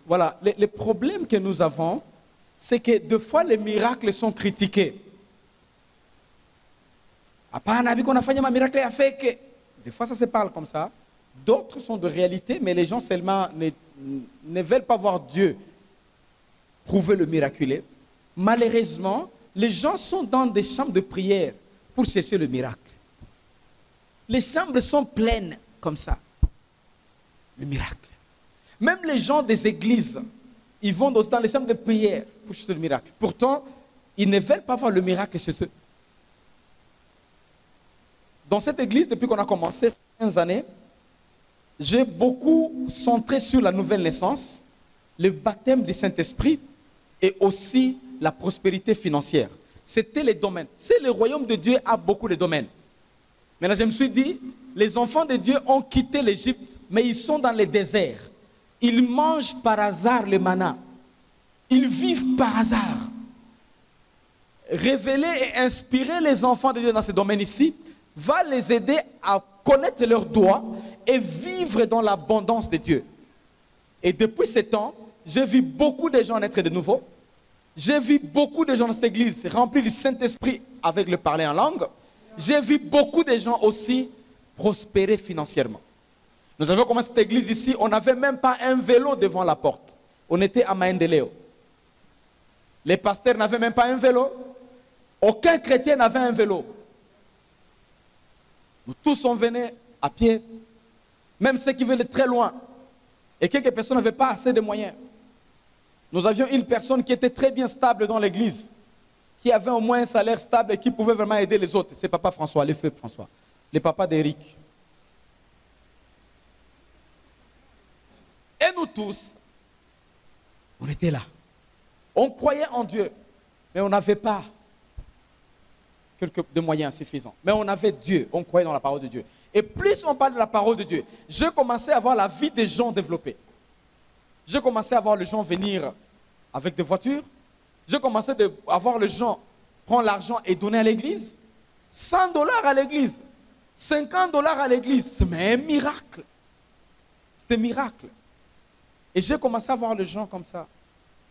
voilà, les problèmes que nous avons, c'est que des fois les miracles sont critiqués. Hapana, qu'on a fait un miracle à faire que. Des fois ça se parle comme ça. D'autres sont de réalité, mais les gens seulement ne veulent pas voir Dieu prouver le miraculé. Malheureusement, les gens sont dans des chambres de prière pour chercher le miracle. Les chambres sont pleines comme ça. Le miracle. Même les gens des églises, ils vont dans les chambres de prière pour chercher le miracle. Pourtant, ils ne veulent pas voir le miracle chez eux. Dans cette église, depuis qu'on a commencé ces 15 années, j'ai beaucoup centré sur la nouvelle naissance, le baptême du Saint-Esprit et aussi la prospérité financière. C'était les domaines. C'est le royaume de Dieu a beaucoup de domaines. Maintenant, je me suis dit, les enfants de Dieu ont quitté l'Égypte, mais ils sont dans le désert. Ils mangent par hasard le manna. Ils vivent par hasard. Révéler et inspirer les enfants de Dieu dans ce domaine ici va les aider à connaître leurs droits et vivre dans l'abondance de Dieu. Et depuis ce temps, j'ai vu beaucoup de gens naître de nouveau. J'ai vu beaucoup de gens dans cette église remplis du Saint-Esprit avec le parler en langue. J'ai vu beaucoup de gens aussi prospérer financièrement. Nous avons commencé cette église ici, on n'avait même pas un vélo devant la porte. On était à Maendeleo. Les pasteurs n'avaient même pas un vélo. Aucun chrétien n'avait un vélo. Nous tous on venait à pied. Même ceux qui venaient très loin. Et quelques personnes n'avaient pas assez de moyens. Nous avions une personne qui était très bien stable dans l'église, qui avait au moins un salaire stable et qui pouvait vraiment aider les autres. C'est papa François, le feu François, le papa d'Éric. Et nous tous, on était là. On croyait en Dieu, mais on n'avait pas de moyens suffisants. Mais on avait Dieu, on croyait dans la parole de Dieu. Et plus on parle de la parole de Dieu, je commençais à voir la vie des gens développer. Je commençais à voir les gens venir avec des voitures. Je commençais à voir les gens prendre l'argent et donner à l'église. $100 à l'église. $50 à l'église. C'est un miracle. C'était un miracle. Et j'ai commencé à voir les gens comme ça.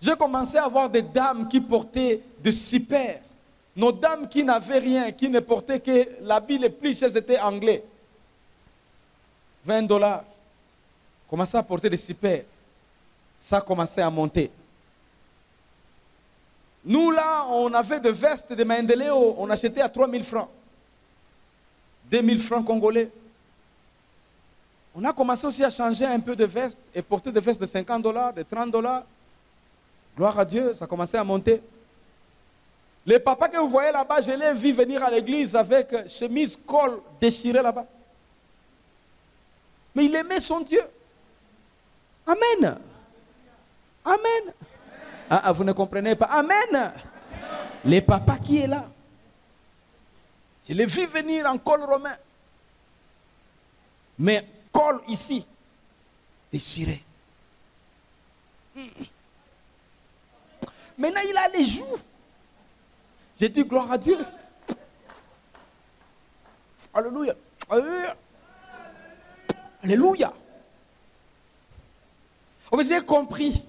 J'ai commencé à voir des dames qui portaient de super. Nos dames qui n'avaient rien, qui ne portaient que l'habit le plus cher, c'était anglais. $20. Commençaient à porter des super. Ça commençait à monter. Nous là, on avait des vestes de Maendeleo, on achetait à 3000 francs. 2000 francs congolais. On a commencé aussi à changer un peu de vestes et porter des vestes de $50, de $30. Gloire à Dieu, ça commençait à monter. Les papas que vous voyez là-bas, je les ai vus venir à l'église avec chemise, col déchiré là-bas. Mais il aimait son Dieu. Amen. Amen. Ah, vous ne comprenez pas. Amen. Les papas qui est là. Je l'ai vu venir en col romain. Mais col ici, déchiré. Maintenant, il a les joues. J'ai dit gloire à Dieu. Alléluia. Alléluia. Alléluia. J'ai compris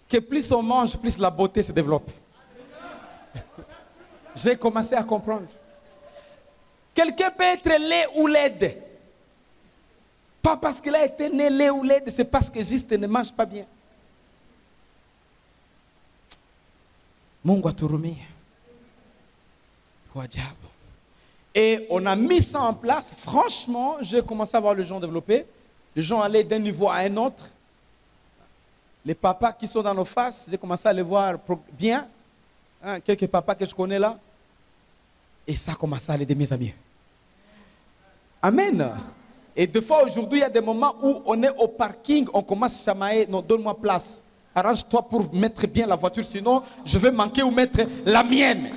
que plus on mange, plus la beauté se développe. J'ai commencé à comprendre. Quelqu'un peut être laid ou laide. Pas parce qu'il a été né laid ou laide, c'est parce que juste ne mange pas bien. Mungu aturumie. Et on a mis ça en place. Franchement, j'ai commencé à voir les gens développer. Les gens allaient d'un niveau à un autre. Les papas qui sont dans nos faces, j'ai commencé à les voir bien. Hein, quelques papas que je connais là. Et ça a commencé à aller de mieux en mieux. Amen. Et des fois aujourd'hui, il y a des moments où on est au parking, on commence à chamailler, non, donne-moi place. Arrange-toi pour mettre bien la voiture, sinon je vais manquer ou mettre la mienne.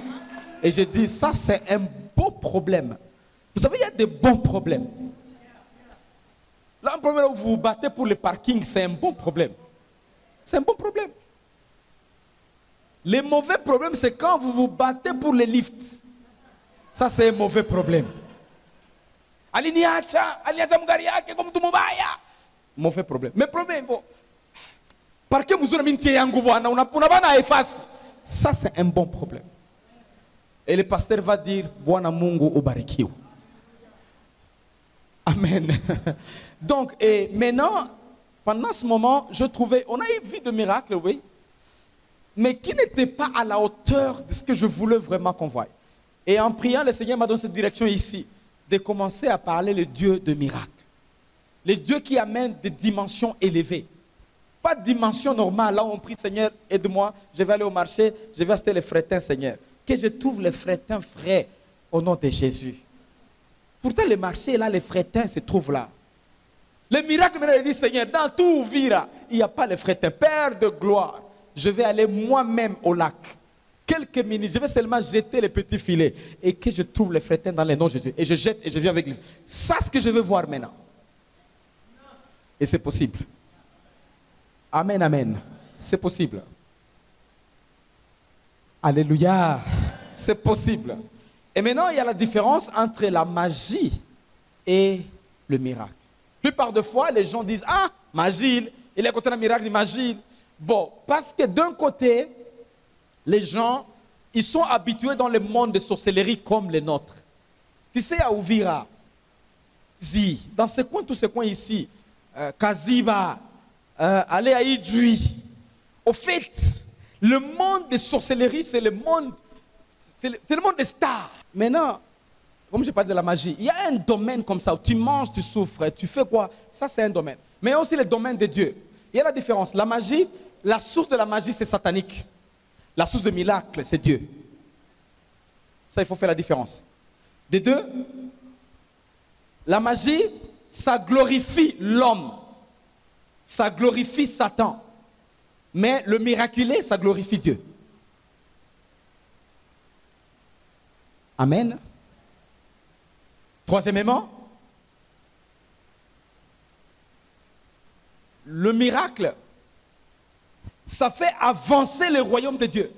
Et je dis, ça c'est un beau problème. Vous savez, il y a des bons problèmes. Là, un problème où vous vous battez pour le parking, c'est un bon problème. C'est un bon problème. Les mauvais problèmes, c'est quand vous vous battez pour les lifts. Ça, c'est un mauvais problème. Mauvais problème. Mais problème, bon. Parce que nous avons efface. Ça, c'est un bon problème. Et le pasteur va dire, Bwana Mungu ubarikiwe. Amen. Donc, et maintenant, pendant ce moment, je trouvais, on a vu de miracles, oui, mais qui n'étaient pas à la hauteur de ce que je voulais vraiment qu'on voie. Et en priant, le Seigneur m'a donné cette direction ici, de commencer à parler le Dieu de miracles. Le Dieu qui amène des dimensions élevées. Pas de dimension normale. Là où on prie, Seigneur, aide-moi, je vais aller au marché, je vais acheter les frétins, Seigneur. Que je trouve les frétins frais au nom de Jésus. Pourtant, le marché, là, les frétins se trouvent là. Le miracle, maintenant, il dit, Seigneur, dans tout Vira, il n'y a pas les frétins. Père de gloire, je vais aller moi-même au lac. Quelques minutes, je vais seulement jeter les petits filets et que je trouve les frétins dans le nom de Jésus. Et je jette et je viens avec lui. Ça, c'est ce que je veux voir maintenant. Et c'est possible. Amen, amen. C'est possible. Alléluia. C'est possible. Et maintenant, il y a la différence entre la magie et le miracle. La plupart de fois, les gens disent, ah, magie, il est côté d'un miracle, magie. Bon, parce que d'un côté, les gens, ils sont habitués dans le monde de sorcellerie comme les nôtres. Tu sais, à Ouvira, dans ces coins, tous ces coins ici, Kaziba, aller à Idjui. Au fait, le monde de sorcellerie, c'est le monde des stars. Maintenant, comme je parle de la magie, il y a un domaine comme ça où tu manges, tu souffres, tu fais quoi? Ça, c'est un domaine. Mais il y a aussi le domaine de Dieu. Il y a la différence. La magie, la source de la magie, c'est satanique. La source de miracle, c'est Dieu. Ça, il faut faire la différence. Des deux, la magie, ça glorifie l'homme. Ça glorifie Satan. Mais le miraculé, ça glorifie Dieu. Amen. Troisièmement, le miracle, ça fait avancer le royaume de Dieu.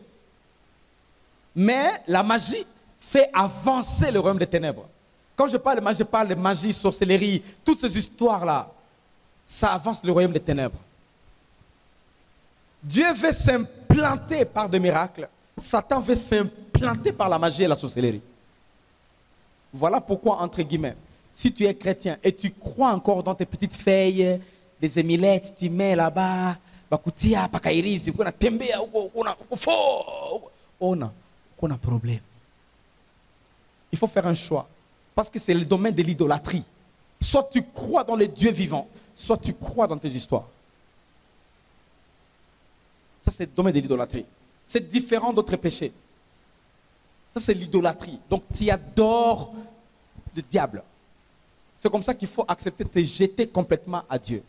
Mais la magie fait avancer le royaume des ténèbres. Quand je parle de magie, sorcellerie, toutes ces histoires-là, ça avance le royaume des ténèbres. Dieu veut s'implanter par des miracles. Satan veut s'implanter par la magie et la sorcellerie. Voilà pourquoi, entre guillemets, si tu es chrétien et tu crois encore dans tes petites feuilles, des émilettes, tu mets là-bas, on a problème. Il faut faire un choix. Parce que c'est le domaine de l'idolâtrie. Soit tu crois dans les dieux vivants, soit tu crois dans tes histoires. Ça, c'est le domaine de l'idolâtrie. C'est différent d'autres péchés. Ça, c'est l'idolâtrie. Donc, tu adores le diable. C'est comme ça qu'il faut accepter de te jeter complètement à Dieu.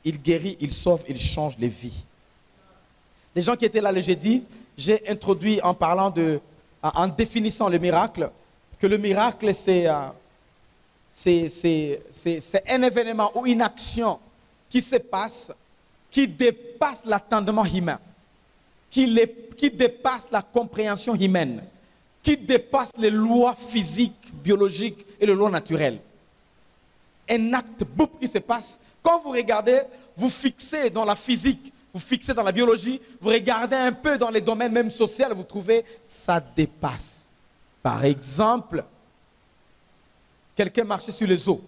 Il guérit, il sauve, il change les vies. Les gens qui étaient là le jeudi, j'ai introduit en parlant en définissant le miracle, que le miracle, c'est un événement ou une action qui se passe, qui dépasse l'attendement humain, qui dépasse la compréhension humaine, qui dépasse les lois physiques, biologiques et les lois naturelles. Un acte boum qui se passe. Quand vous regardez, vous fixez dans la physique, vous fixez dans la biologie, vous regardez un peu dans les domaines même sociaux, vous trouvez, ça dépasse. Par exemple, quelqu'un marchait sur les eaux.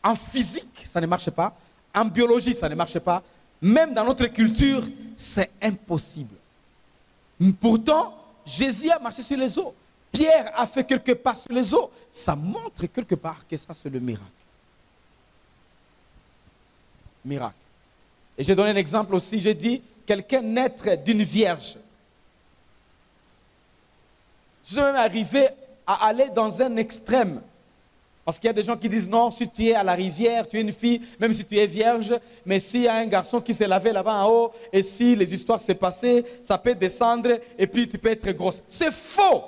En physique, ça ne marche pas. En biologie, ça ne marche pas. Même dans notre culture, c'est impossible. Pourtant, Jésus a marché sur les eaux. Pierre a fait quelques pas sur les eaux. Ça montre quelque part que ça, c'est le miracle. Miracle. Et j'ai donné un exemple aussi. J'ai dit, quelqu'un naître d'une vierge. Je suis même arrivé à aller dans un extrême. Parce qu'il y a des gens qui disent non, si tu es à la rivière, tu es une fille, même si tu es vierge, mais s'il y a un garçon qui s'est lavé là-bas en haut, et si les histoires s'est passées, ça peut descendre, et puis tu peux être grosse. C'est faux.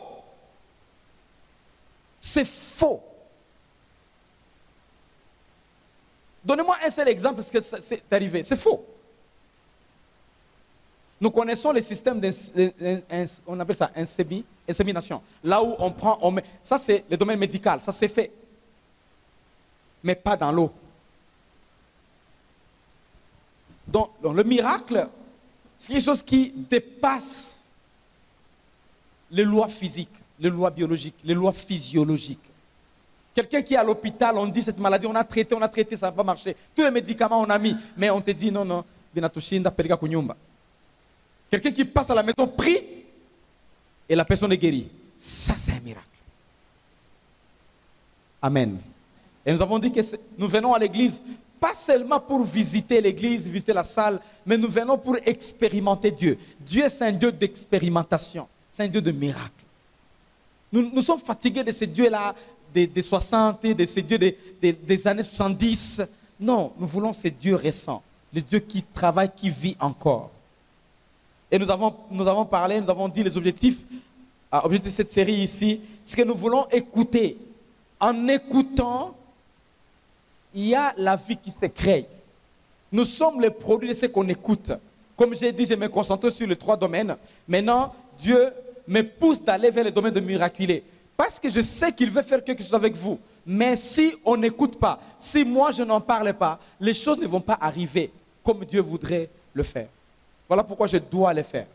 C'est faux. Donnez-moi un seul exemple parce que c'est arrivé. C'est faux. Nous connaissons le système on appelle ça insémination. Là où on met, ça c'est le domaine médical, ça c'est fait. Mais pas dans l'eau. Donc, le miracle, c'est quelque chose qui dépasse les lois physiques, les lois biologiques, les lois physiologiques. Quelqu'un qui est à l'hôpital, on dit cette maladie, on a traité, ça ne va pas marcher. Tous les médicaments on a mis, mais on te dit non, quelqu'un qui passe à la maison, prie, et la personne est guérie. Ça, c'est un miracle. Amen. Et nous avons dit que nous venons à l'église, pas seulement pour visiter l'église, visiter la salle, mais nous venons pour expérimenter Dieu. Dieu, c'est un Dieu d'expérimentation. C'est un Dieu de miracles. Nous sommes fatigués de ces dieux-là, des 60, de ces dieux des années 70. Non, nous voulons ces dieux récents. Les dieux qui travaillent, qui vivent encore. Et nous avons parlé, nous avons dit les objectifs. L'objectif de cette série ici, c'est que nous voulons écouter. En écoutant, il y a la vie qui se crée. Nous sommes les produits de ce qu'on écoute. Comme j'ai dit, je me concentre sur les 3 domaines. Maintenant, Dieu me pousse d'aller vers le domaine de miraculer. Parce que je sais qu'il veut faire quelque chose avec vous. Mais si on n'écoute pas, si moi je n'en parle pas, les choses ne vont pas arriver comme Dieu voudrait le faire. Voilà pourquoi je dois le faire.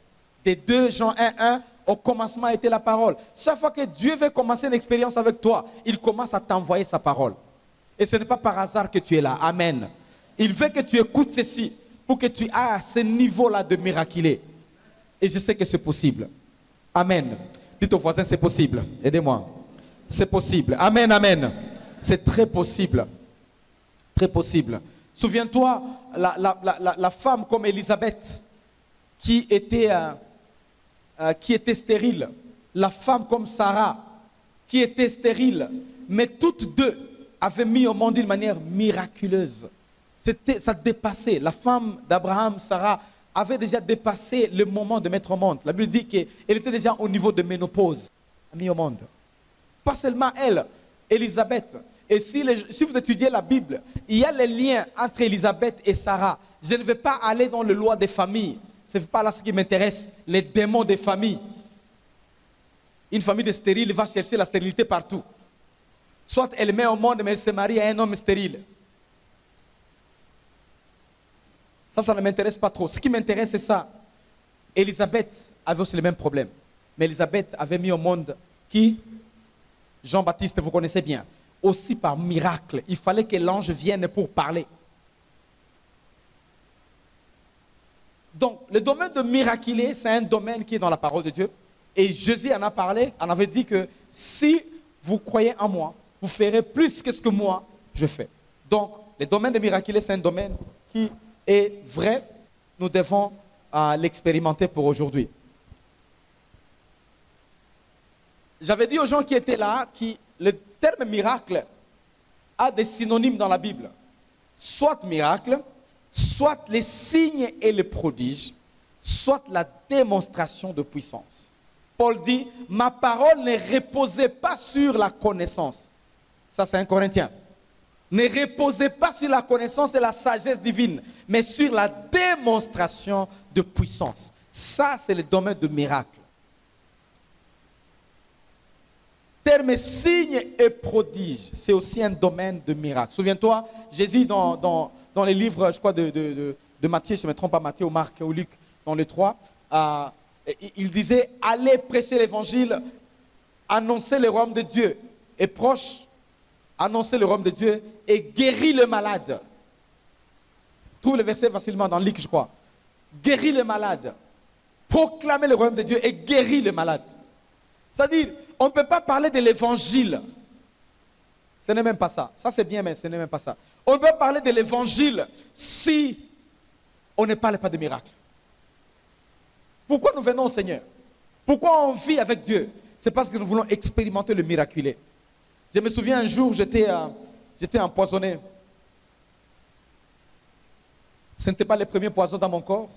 Des 2 Jean 1:1, au commencement était la parole. Chaque fois que Dieu veut commencer une expérience avec toi, il commence à t'envoyer sa parole. Et ce n'est pas par hasard que tu es là. Amen. Il veut que tu écoutes ceci pour que tu aies à ce niveau-là de miraculer. Et je sais que c'est possible. Amen. Dites au voisin, c'est possible. Aidez-moi. C'est possible. Amen, amen. C'est très possible. Très possible. Souviens-toi, la femme comme Élisabeth, qui était stérile. La femme comme Sarah, qui était stérile. Mais toutes deux avaient mis au monde d'une manière miraculeuse. Ça dépassait. La femme d'Abraham, Sarah, avait déjà dépassé le moment de mettre au monde. La Bible dit qu'elle était déjà au niveau de ménopause, mis au monde. Pas seulement elle, Élisabeth. Et si vous étudiez la Bible, il y a les liens entre Élisabeth et Sarah. Je ne vais pas aller dans le loi des familles. Ce n'est pas là ce qui m'intéresse, les démons des familles. Une famille de stériles va chercher la stérilité partout. Soit elle met au monde, mais elle se marie à un homme stérile. Ça ne m'intéresse pas trop. Ce qui m'intéresse, c'est ça. Élisabeth avait aussi le même problème. Mais Élisabeth avait mis au monde qui? Jean-Baptiste, vous connaissez bien. Aussi par miracle. Il fallait que l'ange vienne pour parler. Donc, le domaine de miraculer, c'est un domaine qui est dans la parole de Dieu. Et Jésus en a parlé, en avait dit que si vous croyez en moi, vous ferez plus que ce que moi, je fais. Donc, le domaine de miraculer, c'est un domaine qui est vrai. Nous devons l'expérimenter pour aujourd'hui. J'avais dit aux gens qui étaient là que le terme miracle a des synonymes dans la Bible. Soit miracle, soit les signes et les prodiges, soit la démonstration de puissance. Paul dit, ma parole ne reposait pas sur la connaissance. Ça, c'est un Corinthien. Ne reposez pas sur la connaissance et la sagesse divine, mais sur la démonstration de puissance. Ça, c'est le domaine de miracle. Terme signe et prodige, c'est aussi un domaine de miracle. Souviens-toi, Jésus dans les livres, je crois, de Matthieu, je ne me trompe pas, Matthieu ou Marc ou Luc, dans les 3, il disait, allez prêcher l'évangile, annoncer le royaume de Dieu est proche, annoncer le royaume de Dieu et guérir le malade. Trouve le verset facilement dans Luc, je crois. Guérir le malade, proclamer le royaume de Dieu et guérir le malade. C'est-à-dire, on ne peut pas parler de l'évangile. Ce n'est même pas ça. Ça c'est bien, mais ce n'est même pas ça. On ne peut pas parler de l'évangile si on ne parle pas de miracle. Pourquoi nous venons au Seigneur? Pourquoi on vit avec Dieu? C'est parce que nous voulons expérimenter le miraculé. Je me souviens un jour, j'étais empoisonné. Ce n'était pas le premier poison dans mon corps,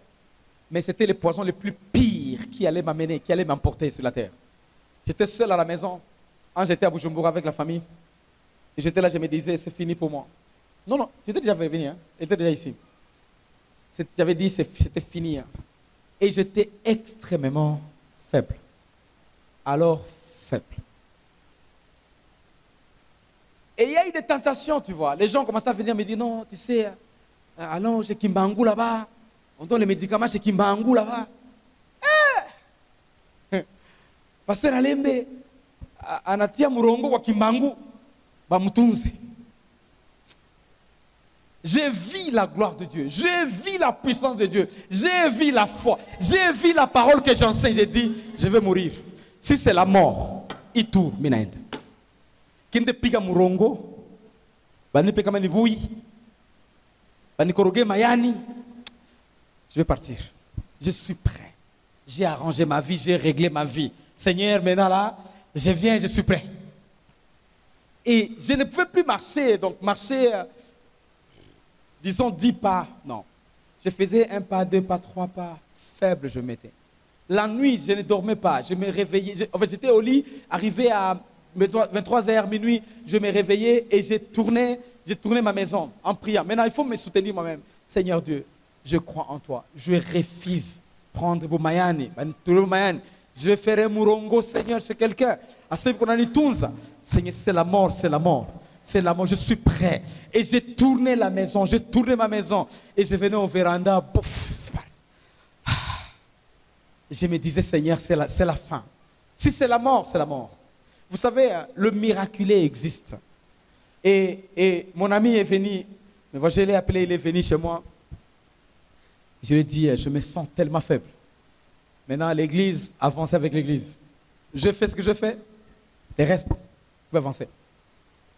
mais c'était le poison le plus pire qui allait m'amener, qui allait m'emporter sur la terre. J'étais seul à la maison. Quand j'étais à Bujumbura avec la famille, et j'étais là, je me disais, c'est fini pour moi. Non, j'étais déjà venu, hein. J'étais déjà ici. J'avais dit, c'était fini. Hein. Et j'étais extrêmement faible. Alors, faible. Et il y a eu des tentations, tu vois. Les gens commençaient à venir me dire, non, tu sais, Allons chez Kimbangu là-bas. On donne les médicaments chez Kimbangu là-bas. Pasteur Alembe, anatia murongo wa Kimbangu, bamutunze. J'ai vu la gloire de Dieu, j'ai vu la puissance de Dieu, j'ai vu la foi, j'ai vu la parole que j'enseigne. J'ai dit, je vais mourir. Si c'est la mort, il tourne, minaïd. Kinde piga murongo, bani peka mani bui, bani koroge mayani. Je vais partir. Je suis prêt. J'ai arrangé ma vie, j'ai réglé ma vie. Seigneur, maintenant là, je viens, je suis prêt. Et je ne pouvais plus marcher, donc marcher, disons 10 pas, non. Je faisais 1 pas, 2 pas, 3 pas, faible je mettais. La nuit, je ne dormais pas, je me réveillais, en fait j'étais au lit, arrivé à 23h, minuit, je me réveillais et j'ai tourné ma maison en priant. Maintenant, il faut me soutenir moi-même. Seigneur Dieu, je crois en toi, je refuse prendre Boumayani, je vais faire un mourongo, Seigneur, chez quelqu'un. Seigneur, c'est la mort, c'est la mort. C'est la mort, je suis prêt. Et j'ai tourné la maison, j'ai tourné ma maison. Et je venais au véranda, bouf. Je me disais, Seigneur, c'est la fin. Si c'est la mort, c'est la mort. Vous savez, le miraculé existe. Et mon ami est venu, je l'ai appelé, il est venu chez moi. Je lui ai dit, je me sens tellement faible. Maintenant, l'église, avancez avec l'église. Je fais ce que je fais, le reste, vous pouvez avancer.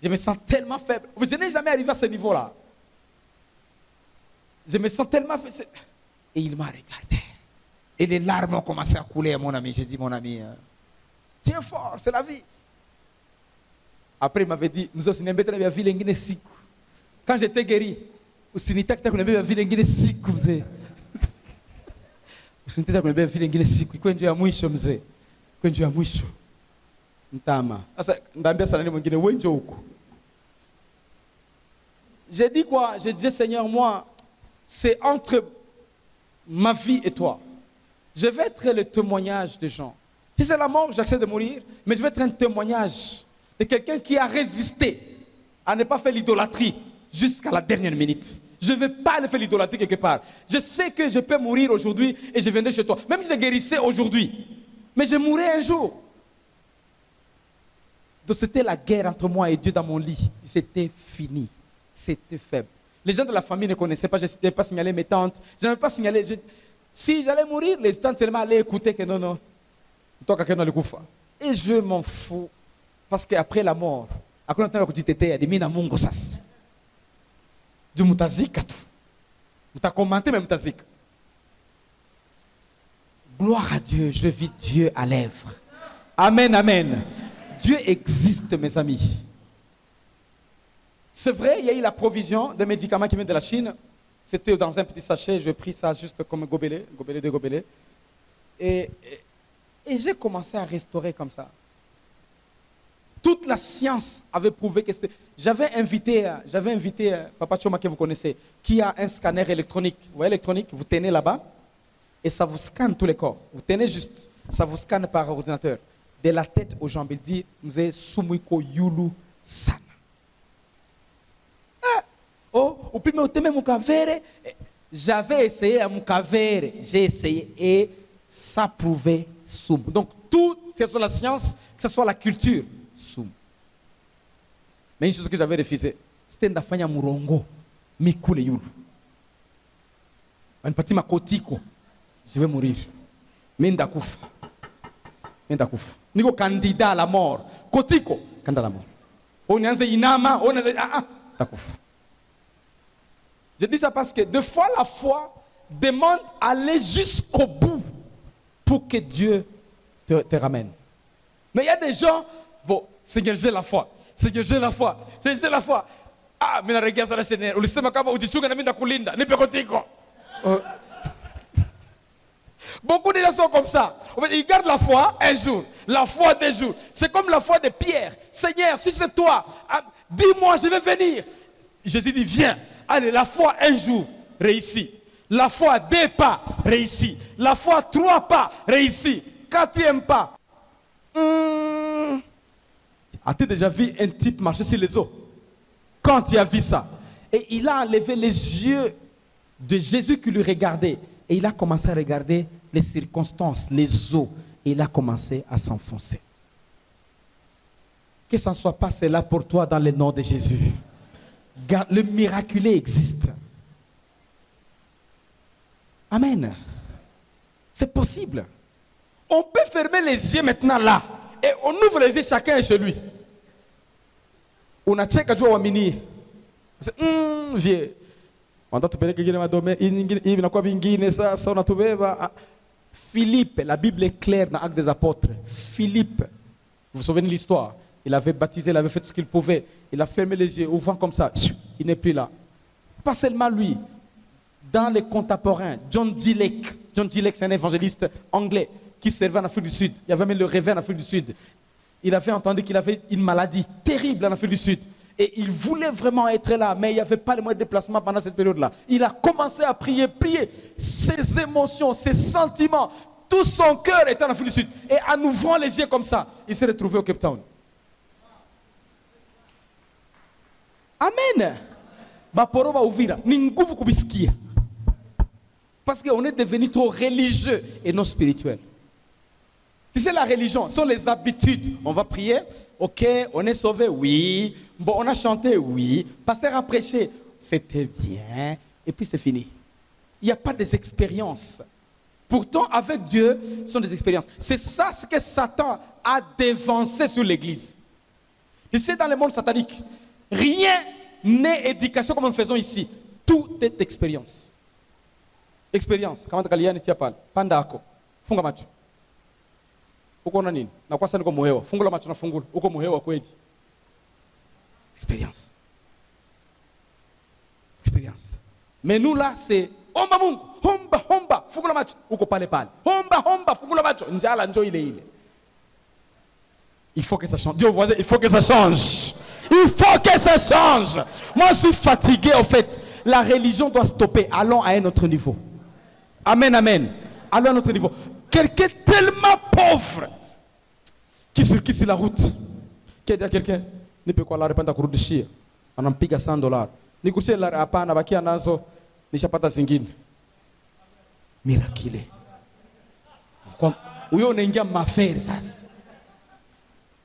Je me sens tellement faible. Je n'ai jamais arrivé à ce niveau-là. Je me sens tellement faible. Et il m'a regardé. Et les larmes ont commencé à couler, mon ami. J'ai dit, mon ami, tiens fort, c'est la vie. Après, il m'avait dit, quand j'étais guéri, j'ai dit quoi? Je disais, Seigneur, moi, c'est entre ma vie et toi. Je vais être le témoignage des gens. Si c'est la mort, j'accepte de mourir, mais je vais être un témoignage de quelqu'un qui a résisté à ne pas faire l'idolâtrie jusqu'à la dernière minute. Je ne vais pas aller faire l'idolâtrie quelque part. Je sais que je peux mourir aujourd'hui et je viendrai chez toi. Même si je guérissais aujourd'hui, mais je mourrai un jour. Donc c'était la guerre entre moi et Dieu dans mon lit. C'était fini. C'était faible. Les gens de la famille ne connaissaient pas. Je n'avais pas signalé mes tantes. Je n'avais pas signalé. Si j'allais mourir, les tantes seulement allaient écouter que non, non. Toi, quelqu'un dans le gouffre. Et je m'en fous. Parce qu'après la mort, après longtemps que tu t'étais, il y a des mines à Mungo sas. Du mutazika tout. Tu as commenté même mutazika. Gloire à Dieu, je vis Dieu à l'œuvre. Amen, amen. Dieu existe, mes amis. C'est vrai, il y a eu la provision de médicaments qui viennent de la Chine. C'était dans un petit sachet, j'ai pris ça juste comme un gobelet, deux gobelets. Et j'ai commencé à restaurer comme ça. Toute la science avait prouvé que c'était... J'avais invité Papa Choma que vous connaissez, qui a un scanner électronique. Vous voyez électronique, vous tenez là-bas et ça vous scanne tous les corps. Vous tenez juste, ça vous scanne par ordinateur. De la tête aux jambes, il dit, vous êtes Sumuiko Yulu Sana. Oh, ou puis j'avais essayé à Mukavere, j'ai essayé et ça prouvait Soum. Donc tout, que ce soit la science, que ce soit la culture, Soum. Mais une chose que j'avais refusé, c'était d'afanya murongo, mikule yulu. Anipati makotiko, je vais mourir. Mais ndakufa. Niko candidat à la mort. Kotiko, candidat à la mort. On est en inama, on est ndakufa. Je dis ça parce que des fois la foi demande d'aller jusqu'au bout pour que Dieu te ramène. Mais il y a des gens, bon, Seigneur, j'ai la foi. Seigneur, j'ai la foi. Seigneur, j'ai la foi. Ah, mais regarde ça, Seigneur. Ulisema kama ujichunga na mimi ndakulinda. Nipe kotiko. Beaucoup de gens sont comme ça. Ils gardent la foi un jour, la foi 2 jours. C'est comme la foi de Pierre. Seigneur, si c'est toi, dis-moi, je vais venir. Jésus dit, viens. Allez, la foi 1 jour, réussit. La foi 2 pas, réussit. La foi 3 pas, réussit. 4e pas. As-tu déjà vu un type marcher sur les eaux? Quand il a vu ça, et il a enlevé les yeux de Jésus qui le regardait. Et il a commencé à regarder les circonstances, les eaux. Et il a commencé à s'enfoncer. Que ça ne soit pas cela pour toi dans le nom de Jésus. Le miraculé existe. Amen. C'est possible. On peut fermer les yeux maintenant là. Et on ouvre les yeux, chacun est chez lui. On a checké à mini. Philippe, la Bible est claire dans l'Acte des Apôtres. Philippe, vous vous souvenez de l'histoire? Il avait baptisé, il avait fait tout ce qu'il pouvait. Il a fermé les yeux, ouvrant comme ça. Il n'est plus là. Pas seulement lui. Dans les contemporains, John D. Lake. John D. Lake, c'est un évangéliste anglais qui servait en Afrique du Sud. Il y avait même le réveil en Afrique du Sud. Il avait entendu qu'il avait une maladie terrible en Afrique du Sud. Et il voulait vraiment être là, mais il n'y avait pas les moyens de déplacement pendant cette période-là. Il a commencé à prier, prier. Ses émotions, ses sentiments, tout son cœur était en Afrique du Sud. Et en ouvrant les yeux comme ça, il s'est retrouvé au Cape Town. Amen. Parce qu'on est devenu trop religieux et non spirituel. Tu sais, la religion, ce sont les habitudes. On va prier, ok, on est sauvé, oui. Bon, on a chanté, oui. Pasteur a prêché, c'était bien. Et puis c'est fini. Il n'y a pas des expériences. Pourtant, avec Dieu, ce sont des expériences. C'est ça ce que Satan a dévancé sur l'église. Tu sais, dans le monde satanique, rien n'est éducation comme nous faisons ici. Tout est expérience. Expérience. Comment tu as dit? Pandako. Funga macho. Uko na nini? Na kwa sana muhewa. Fungula macho na fungula. Uko muhewa kweli. Expérience. Expérience. Mais nous là, c'est omba mungu. Homba, homba. Fungula macho. Uko pale pale. Homba, homba. Fungula macho. Njala njo ile ile. Il faut que ça change. Dieu voisin, il faut que ça change. Il faut que ça change. Moi, je suis fatigué, en fait. La religion doit stopper. Allons à un autre niveau. Amen, amen. Allons à un autre niveau. Quelqu'un tellement pauvre qui circule sur la route. Qui dit à quelqu'un, ne peut quoi la répandre à cour de chien. On en pique à $100. Ni coucher la rapana, baki anazo, ni chapata zingine. Miraculé. Comme, où on est en affaire, ça.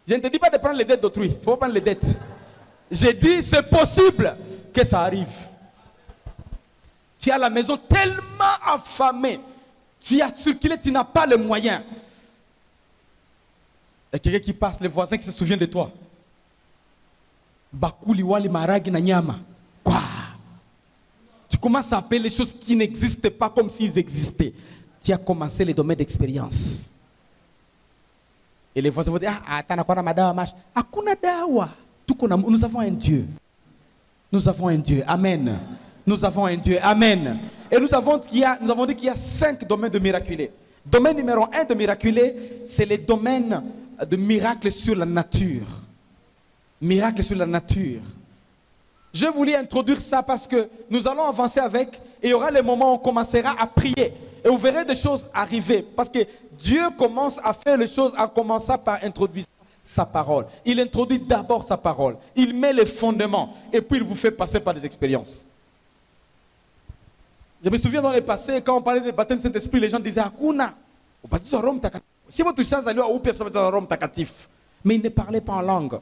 Je ne te dis pas de prendre les dettes d'autrui. Il faut pas prendre les dettes. J'ai dit, c'est possible que ça arrive. Tu as la maison tellement affamée. Tu as circulé, tu n'as pas les moyens. Il y a quelqu'un qui passe, les voisins qui se souviennent de toi. Bakuli wali maragi na nyama. Quoi? Tu commences à appeler les choses qui n'existent pas comme s'ils existaient. Tu as commencé les domaines d'expérience. Et les voisins vont dire, nous avons un Dieu. Nous avons un Dieu. Amen. Nous avons un Dieu. Amen. Et nous avons dit qu'il y a 5 domaines de miraculés. Domaine numéro 1 de miraculé, c'est le domaine de miracles sur la nature. Miracles sur la nature. Je voulais introduire ça parce que nous allons avancer avec, et il y aura les moments où on commencera à prier. Et vous verrez des choses arriver. Parce que Dieu commence à faire les choses en commençant par introduire sa parole. Il introduit d'abord sa parole. Il met les fondements. Et puis il vous fait passer par des expériences. Je me souviens dans le passé, quand on parlait du baptême du Saint-Esprit, les gens disaient Hakuna. Si votre chance allait au pire, ça va être un Rome takatif. Mais ils ne parlaient pas en langue.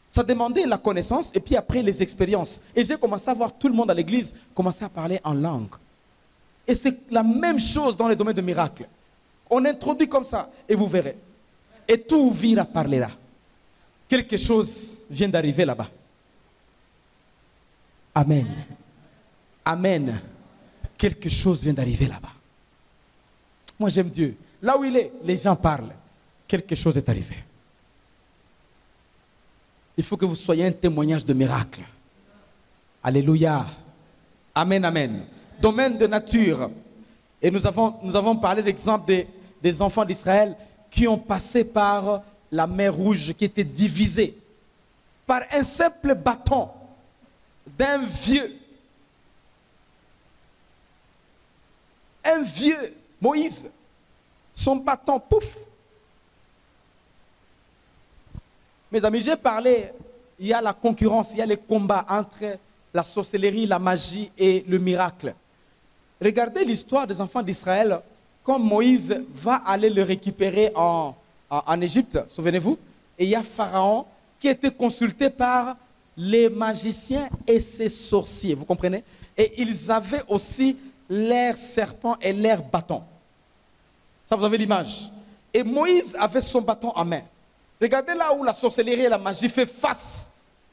Ça demandait la connaissance et puis après les expériences. Et j'ai commencé à voir tout le monde à l'église commencer à parler en langue. Et c'est la même chose dans les domaines de miracles. On introduit comme ça et vous verrez. Et tout vira parlera. Quelque chose vient d'arriver là-bas. Amen. Amen. Quelque chose vient d'arriver là-bas. Moi j'aime Dieu. Là où il est, les gens parlent. Quelque chose est arrivé. Il faut que vous soyez un témoignage de miracle. Alléluia. Amen, amen. Domaine de nature. Et nous avons parlé d'exemple des enfants d'Israël qui ont passé par la mer Rouge, qui était divisée par un simple bâton d'un vieux. Un vieux, Moïse, son bâton, pouf. Mes amis, j'ai parlé, il y a la concurrence, il y a les combats entre la sorcellerie, la magie et le miracle. Regardez l'histoire des enfants d'Israël quand Moïse va aller le récupérer en Égypte, souvenez-vous. Et il y a Pharaon qui était consulté par les magiciens et ses sorciers, vous comprenez? Et ils avaient aussi leurs serpents et leurs bâtons. Ça, vous avez l'image. Et Moïse avait son bâton en main. Regardez là où la sorcellerie et la magie fait face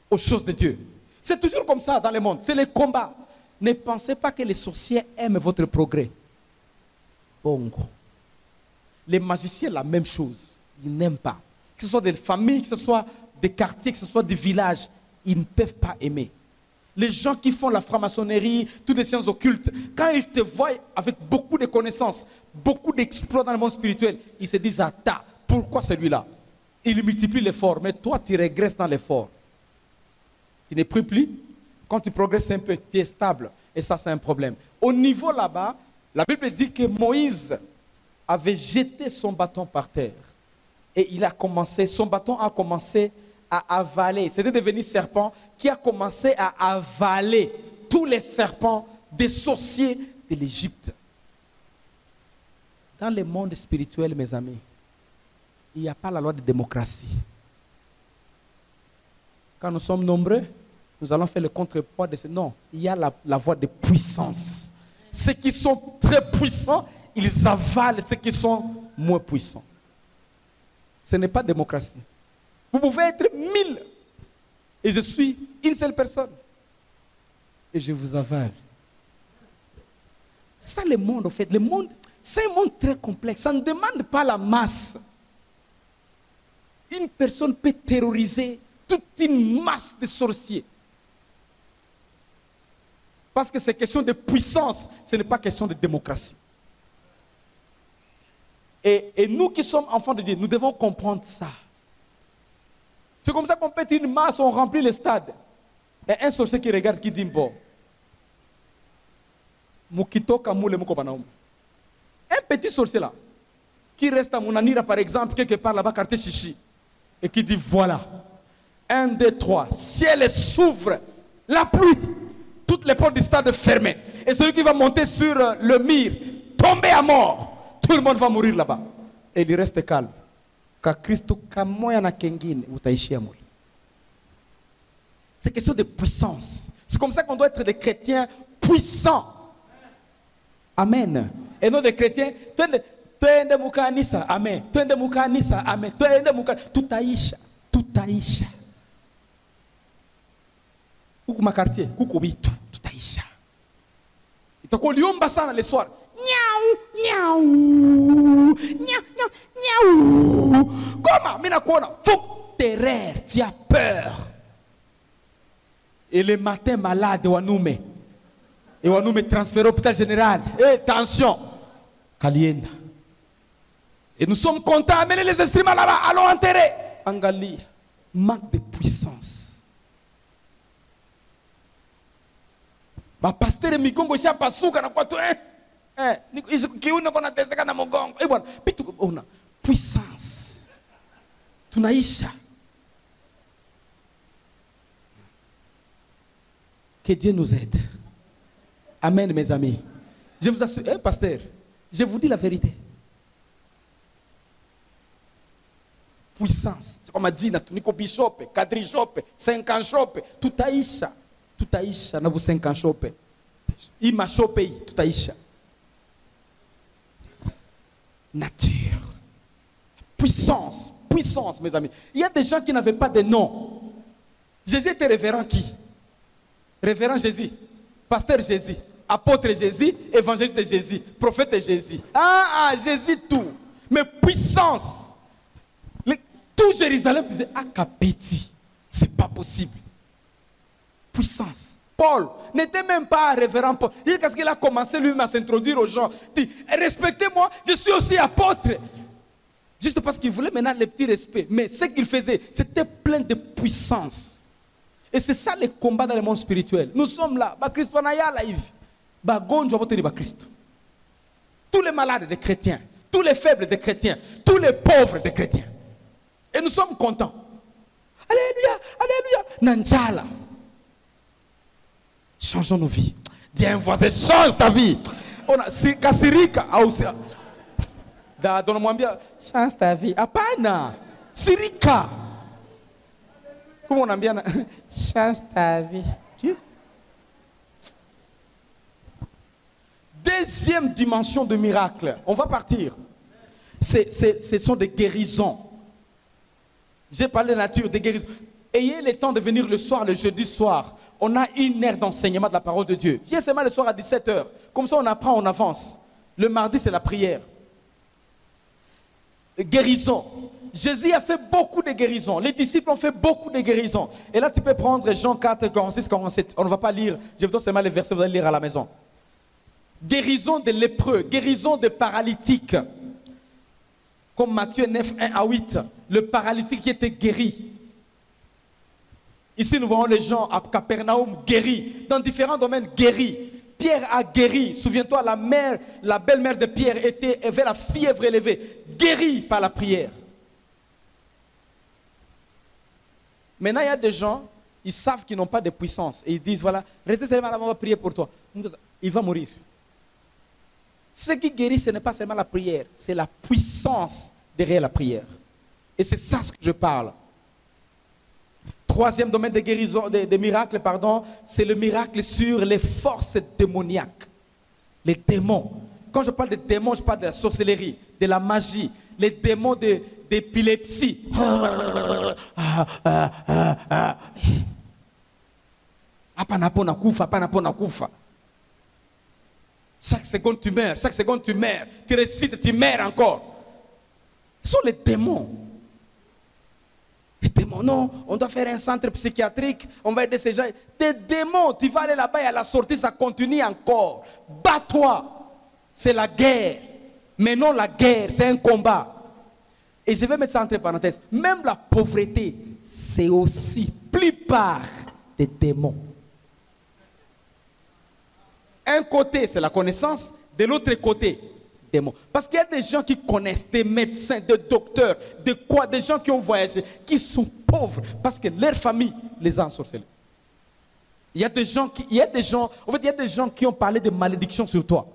aux choses de Dieu. C'est toujours comme ça dans le monde. C'est les combats. Ne pensez pas que les sorciers aiment votre progrès. Bongo. Les magiciens, la même chose. Ils n'aiment pas. Que ce soit des familles, que ce soit des quartiers, que ce soit des villages, ils ne peuvent pas aimer. Les gens qui font la franc-maçonnerie, toutes les sciences occultes, quand ils te voient avec beaucoup de connaissances, beaucoup d'exploits dans le monde spirituel, ils se disent, ah, pourquoi celui-là? Il multiplie l'effort, mais toi, tu régresses dans l'effort. Tu ne pries plus. Quand tu progresses un peu, tu es stable. Et ça, c'est un problème. Au niveau là-bas, la Bible dit que Moïse avait jeté son bâton par terre. Et il a commencé, son bâton a commencé à avaler. C'était devenu serpent qui a commencé à avaler tous les serpents des sorciers de l'Égypte. Dans le monde spirituel, mes amis, il n'y a pas la loi de démocratie. Quand nous sommes nombreux, nous allons faire le contrepoids de ce... Non, il y a la voie de puissance. Ceux qui sont très puissants, ils avalent ceux qui sont moins puissants. Ce n'est pas démocratie. Vous pouvez être 1000 et je suis une seule personne. Et je vous avale. C'est ça le monde, en fait. Le monde, c'est un monde très complexe. Ça ne demande pas la masse. Une personne peut terroriser toute une masse de sorciers. Parce que c'est question de puissance, ce n'est pas question de démocratie. Et nous qui sommes enfants de Dieu, nous devons comprendre ça. C'est comme ça qu'on pète une masse, on remplit le stade. Et un sorcier qui regarde, qui dit, bon, un petit sorcier là, qui reste à Mounanira par exemple, quelque part là-bas, quartier Chichi, et qui dit, voilà, 1, 2, 3, ciel s'ouvre, la pluie, toutes les portes du stade fermées. Et celui qui va monter sur le mur, tomber à mort. Tout le monde va mourir là-bas. Et il reste calme. C'est question de puissance. C'est comme ça qu'on doit être des chrétiens puissants. Amen. Et non des chrétiens. Amen. Amen. Tout aïcha. Tout aïcha. Coucou ma quartier. Coucou bitu. Tout aïcha. Et t'as qu'on lui ça le soir. Niaou, niaou, niaou, niaou, niaou. Comment? Mina kona, faut terreur, tu as peur. Et le matin malade, Wanoume. Et Wanoume transféré au hôpital général. Et tension. Kalienda. Et nous sommes contents, amener les instruments là-bas, allons enterrer. Angali, manque de puissance. Ma pasteur Mikongo ici a pasuka na kwa tu puissance. Tunaisha. Que Dieu nous aide. Amen, mes amis. Je vous assure, pasteur, je vous dis la vérité. Puissance. C'est comme a dit, Niko Bishop, Kadri Shop, 50 Shop, tout aïcha. Tout aïcha, na vous 50 Shop. Ima Shop, tout aïcha. Nature. Puissance. Puissance, mes amis. Il y a des gens qui n'avaient pas de nom. Jésus était révérend qui? Révérend Jésus. Pasteur Jésus. Apôtre Jésus. Évangéliste Jésus. Prophète Jésus. Jésus tout. Mais puissance. Tout Jérusalem disait, petit. C'est pas possible. Puissance. Paul n'était même pas révérend Paul. Qu'est-ce qu'il a commencé lui-même à s'introduire aux gens? Il dit, respectez-moi, je suis aussi apôtre. Juste parce qu'il voulait maintenant le petit respect. Mais ce qu'il faisait, c'était plein de puissance. Et c'est ça le combat dans le monde spirituel. Nous sommes là. Tous les malades des chrétiens, tous les faibles des chrétiens, tous les pauvres des chrétiens. Et nous sommes contents. Alléluia, alléluia. Nanjala. Changeons nos vies. Dis à un voisin, change ta vie. kasirika au donamwambia change ta vie. Hapana, sirika. Comment on ambia change ta vie. Deuxième dimension de miracle. On va partir. Ce sont des guérisons. J'ai parlé de nature, des guérisons. Ayez le temps de venir le soir, le jeudi soir. On a 1 heure d'enseignement de la parole de Dieu. Viens seulement le soir à 17h. Comme ça, on apprend, on avance. Le mardi, c'est la prière. Guérison. Jésus a fait beaucoup de guérisons. Les disciples ont fait beaucoup de guérisons. Et là, tu peux prendre Jean 4, 46, 47. On ne va pas lire. Je vous donne seulement les versets, vous allez lire à la maison. Guérison des lépreux. Guérison des paralytiques. Comme Matthieu 9, 1 à 8. Le paralytique qui était guéri. Ici, nous voyons les gens à Capernaum guéris. Dans différents domaines guéris. Pierre a guéri. Souviens-toi, la belle-mère de Pierre avait la fièvre élevée. Guérie par la prière. Maintenant, il y a des gens, ils savent qu'ils n'ont pas de puissance. Et ils disent, voilà, restez seulement là, on va prier pour toi. Il va mourir. Ce qui guérit, ce n'est pas seulement la prière. C'est la puissance derrière la prière. Et c'est ça ce que je parle. Troisième domaine de guérison, de miracles, pardon, c'est le miracle sur les forces démoniaques. Les démons. Quand je parle de démons, je parle de la sorcellerie, de la magie, les démons d'épilepsie. Chaque seconde tu meurs, chaque seconde tu meurs. Tu récites, tu meurs encore. Ce sont les démons. Les démons, non, on doit faire un centre psychiatrique, on va aider ces gens. Des démons, tu vas aller là-bas et à la sortie, ça continue encore. Bats-toi. C'est la guerre. Mais non la guerre, c'est un combat. Et je vais mettre ça entre parenthèses. Même la pauvreté, c'est aussi plupart des démons. Un côté, c'est la connaissance. De l'autre côté, démons. Parce qu'il y a des gens qui connaissent, des médecins, des docteurs, des gens qui ont voyagé, qui sont pauvres parce que leur famille les a ensorcelés. Il y a des gens qui ont parlé de malédiction sur toi.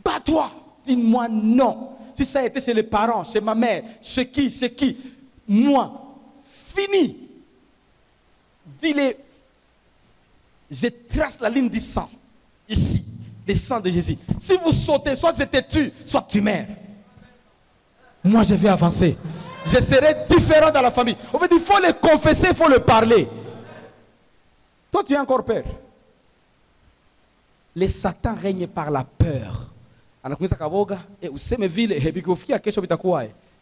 Bats-toi, dis-moi non. Si ça a été chez les parents, chez ma mère, chez qui, moi, fini. Dis-les, je trace la ligne du sang, ici, le sang de Jésus. Si vous sautez, soit je te tue, soit tu meurs. Moi, je vais avancer. Je serai différent dans la famille. En fait, il faut le confesser, il faut le parler. Toi, tu as encore peur. Les Satan règnent par la peur.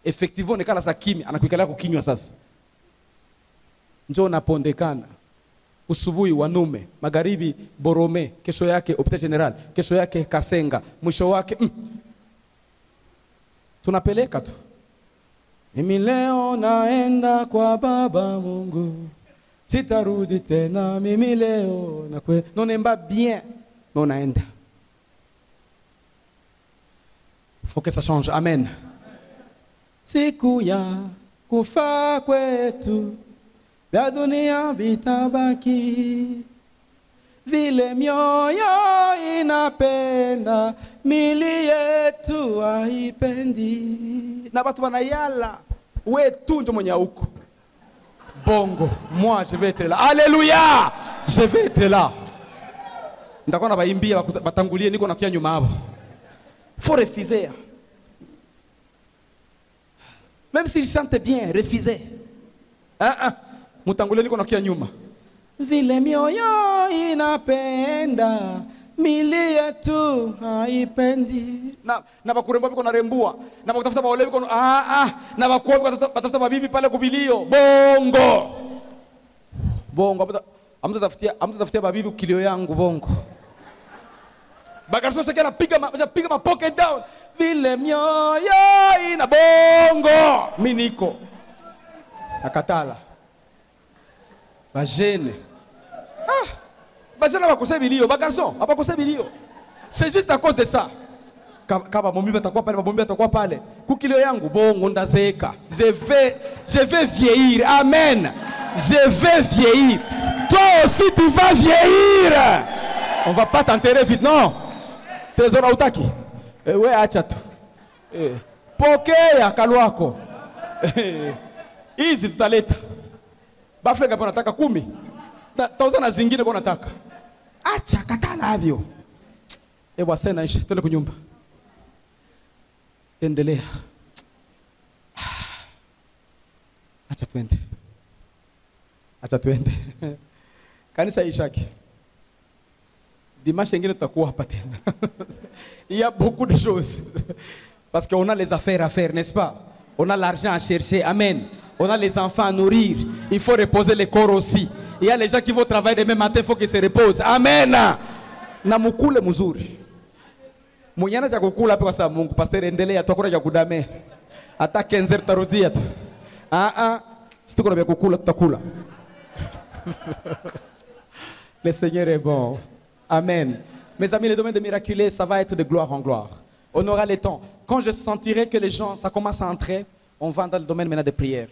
Effectivement, nekala sa kimya, anakuikalia kukinywa sasa. Njoo napondekana. Usubuhi Wanume, magharibi Borome, kesho yake Hopital General, kesho yake Kasenga, mwisho wake tunapeleka tu. Mimi leo naenda kwa Baba Mungu. Sitarudi tena mimi leo na kwe. Non nemba bien. Non naenda. Faut que ça change. Amen. Siku ya kufa kwetu vya dunia vitabaki, vile mioyo inapenda mili yetu haipendi. Na watu wanayala we tu ndio mwenye huko bongo. Moi je vais être là. Alléluia, je vais être là. Ndakona baimbia batangulie niko nakia nyuma hapo. Faut refuser. Même s'il chante bien, refusez. Mutangulie niko nakia nyuma. Vile mioyo inapenda mili yetu haipendi. Na bakurembo biko narembua. Na bakutafuta baole biko na bakuomba batafuta babibi pale kubilio. Bongo. Bongo. Amtafutia babibi kilio yangu bongo. Bagarso seke piga ma pocket down. Vile mioyo ina bongo. Miniko. Akatala. Bajene. Bajene bakose bilio, bagarso, abakose bilio. C'est juste à cause de ça. Kaba mombi batakuwa pale, mombi batakuwa pale. Kukilio yangu bongo ndazeka. Je vais vieillir. Amen. Je vais vieillir. Toi aussi, tu vas vieillir. On ne va pas t'enterrer vite, non. Trésor autaki. Ouais, achatu. Pokea kalwako. Hizi tutaleta. Bafreka kwa nataka 10. Tauza na zingine kwa nataka. Acha katana avyo. Ewa sena ishi. Twende kunyumba. Endelea. Acha twende. Acha twende. Kanisa ishaki. Dimanche ingine tutakuwa hapa tena. Il y a beaucoup de choses. Parce qu'on a les affaires à faire, n'est-ce pas? On a l'argent à chercher. Amen. On a les enfants à nourrir. Il faut reposer les corps aussi. Il y a les gens qui vont travailler demain matin, il faut qu'ils se reposent. Amen. Na mukule muzuri. Munyana cha kukula kwa sababu Mungu. Pastor endelea tutakula cha kudame. Hata 15 tarudia tu. Situko na kukula tutakula. Le Seigneur est bon. Amen. Mes amis, le domaine de miraculé, ça va être de gloire en gloire. On aura le temps. Quand je sentirai que les gens, ça commence à entrer, on va dans le domaine maintenant de prière.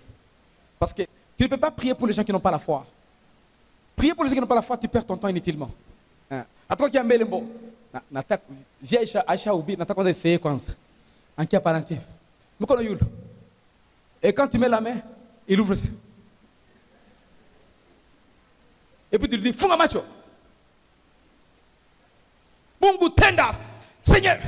Parce que tu ne peux pas prier pour les gens qui n'ont pas la foi. Prier pour les gens qui n'ont pas la foi, tu perds ton temps inutilement. À toi qui as un bon. Viens Aïcha Oubi, n'a pas quoi essayer kwanza. En qui a parenté. Et quand tu mets la main, il ouvre ça. Et puis tu lui dis, funga macho. Mungu tenda, Seigneur.